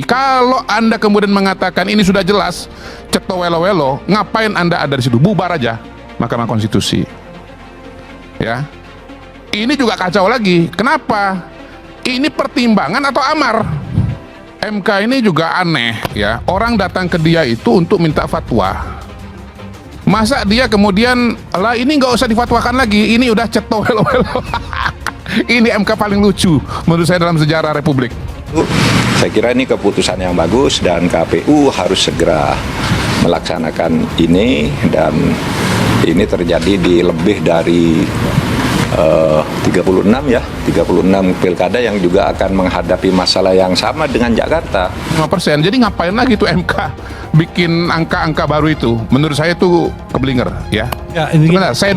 Kalau Anda kemudian mengatakan ini sudah jelas ceto welo-welo, ngapain Anda ada di situ? Bubar aja Mahkamah Konstitusi. Ya. Ini juga kacau lagi. Kenapa? Ini pertimbangan atau amar? MK ini juga aneh ya. Orang datang ke dia itu untuk minta fatwa. Masa dia kemudian lah ini nggak usah difatwakan lagi, ini udah ceto welo-welo. Ini MK paling lucu menurut saya dalam sejarah Republik. Saya kira ini keputusan yang bagus dan KPU harus segera melaksanakan ini, dan ini terjadi di lebih dari 36 pilkada yang juga akan menghadapi masalah yang sama dengan Jakarta. 5%. Jadi ngapain lagi tuh MK bikin angka-angka baru itu? Menurut saya itu keblinger ya. Ya, sebentar, saya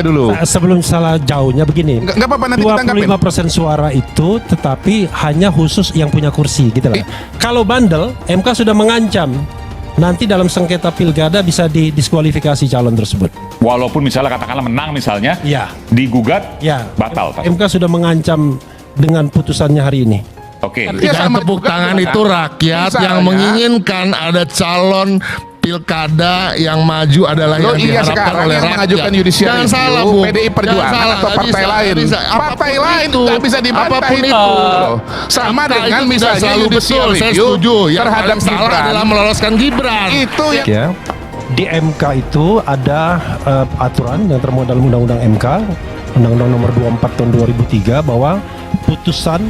dulu. Sebelum salah jauhnya begini. Nggak apa-apa, nanti kita tanggapin. 25% suara itu tetapi hanya khusus yang punya kursi gitu lah. Kalau bandel, MK sudah mengancam nanti dalam sengketa pilkada bisa didiskualifikasi calon tersebut. Walaupun misalnya katakanlah menang misalnya, ya, digugat, ya, batal. MK sudah mengancam dengan putusannya hari ini. Oke. Dan tepuk tangan itu rakyat yang menginginkan ada calon pilkada yang maju adalah yang diharapkan oleh rakyat. Mengajukan yudisial Jangan salah, review, Bu. PDI Perjuangan atau partai lain. Partai lain nggak bisa dibantah itu. Sama dengan misalnya yudisial review terhadap salah Gibran. adalah meloloskan Gibran. Itu yang Ya. Di MK itu ada aturan yang termuat dalam Undang-Undang MK, Undang-Undang Nomor 24 Tahun 2003, bahwa putusan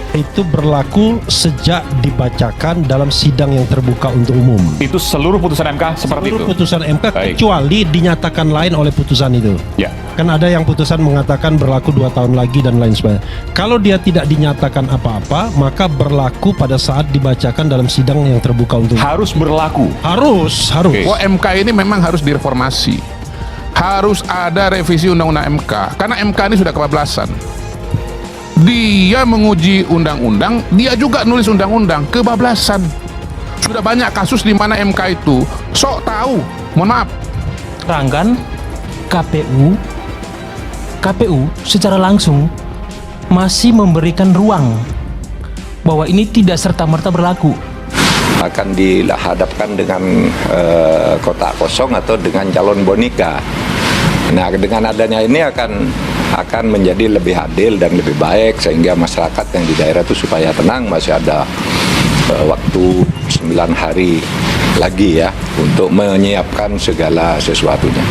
itu berlaku sejak dibacakan dalam sidang yang terbuka untuk umum. Itu seluruh putusan MK seperti Seluruh itu. putusan MK Baik. kecuali dinyatakan lain oleh putusan itu. Ya. Kan ada yang putusan mengatakan berlaku 2 tahun lagi dan lain sebagainya. Kalau dia tidak dinyatakan apa-apa, maka berlaku pada saat dibacakan dalam sidang yang terbuka untuk umum. Harus berlaku. Harus. Oke. Oh, MK ini memang harus direformasi. Harus ada revisi Undang-Undang MK. Karena MK ini sudah kebablasan. Dia menguji undang-undang, dia juga nulis undang-undang, kebablasan. Sudah banyak kasus di mana MK itu sok tahu, mohon maaf. Terangkan KPU secara langsung masih memberikan ruang bahwa ini tidak serta-merta berlaku. Akan dihadapkan dengan kotak kosong atau dengan calon boneka. Nah, dengan adanya ini akan menjadi lebih adil dan lebih baik, sehingga masyarakat yang di daerah itu supaya tenang. Masih ada waktu 9 hari lagi ya untuk menyiapkan segala sesuatunya.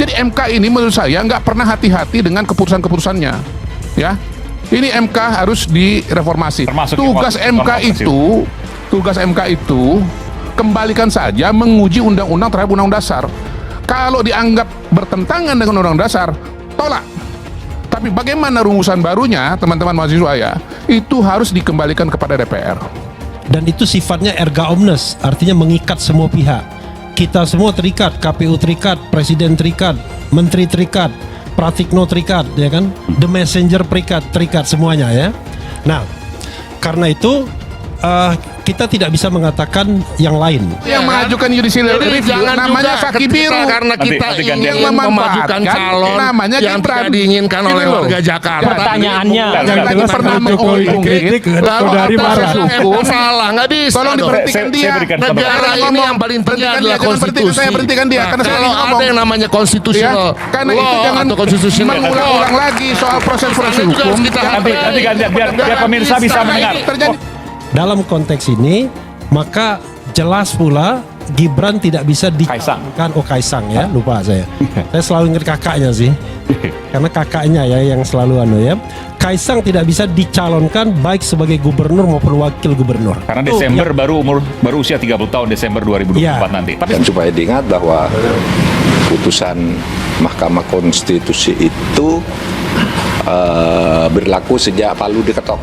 Jadi MK ini menurut saya nggak pernah hati-hati dengan keputusan-keputusannya, ya. Ini MK harus direformasi. Termasuk Tugas MK itu kembalikan saja menguji undang-undang terhadap undang-undang dasar. Kalau dianggap bertentangan dengan undang-undang dasar, tolak. Tapi bagaimana rumusan barunya, teman-teman mahasiswa ya, itu harus dikembalikan kepada DPR. Dan itu sifatnya erga omnes, artinya mengikat semua pihak. Kita semua terikat, KPU terikat, Presiden terikat, Menteri terikat, Pratikno terikat, ya kan? The Messenger terikat semuanya ya. Nah, karena itu kita tidak bisa mengatakan yang lain. Yang mengajukan judicial review namanya kaki biru, karena kita Nanti ingin yang memajukan calon namanya yang Gibran. tidak diinginkan oleh warga Jakarta. Pertanyaannya, yang tadi pernah mengkritik Saudari marah. hukum. Salah, nggak bisa. Tolong dong. diberhentikan Saya dia. berikan Negara ini yang paling tinggi Berhentikan adalah dia, jangan berhentikan konstitusi. saya, berhentikan dia, karena saya kalau ngomong. ada yang namanya konstitusional Karena itu law jangan atau konstitusional mengulang-ulang lagi soal proses-proses Itu harus hukum. kita Nanti gantian biar pemirsa bisa mendengar. Terjadi. Dalam konteks ini, maka jelas pula Gibran tidak bisa dicalonkan. Oh, Kaisang ya, lupa saya. Saya selalu ingat kakaknya sih. Karena kakaknya ya yang selalu ya. Kaisang tidak bisa dicalonkan baik sebagai gubernur maupun wakil gubernur. Karena Desember baru usia 30 tahun, Desember 2024 Ya. nanti. Dan supaya diingat bahwa putusan Mahkamah Konstitusi itu berlaku sejak Palu diketok.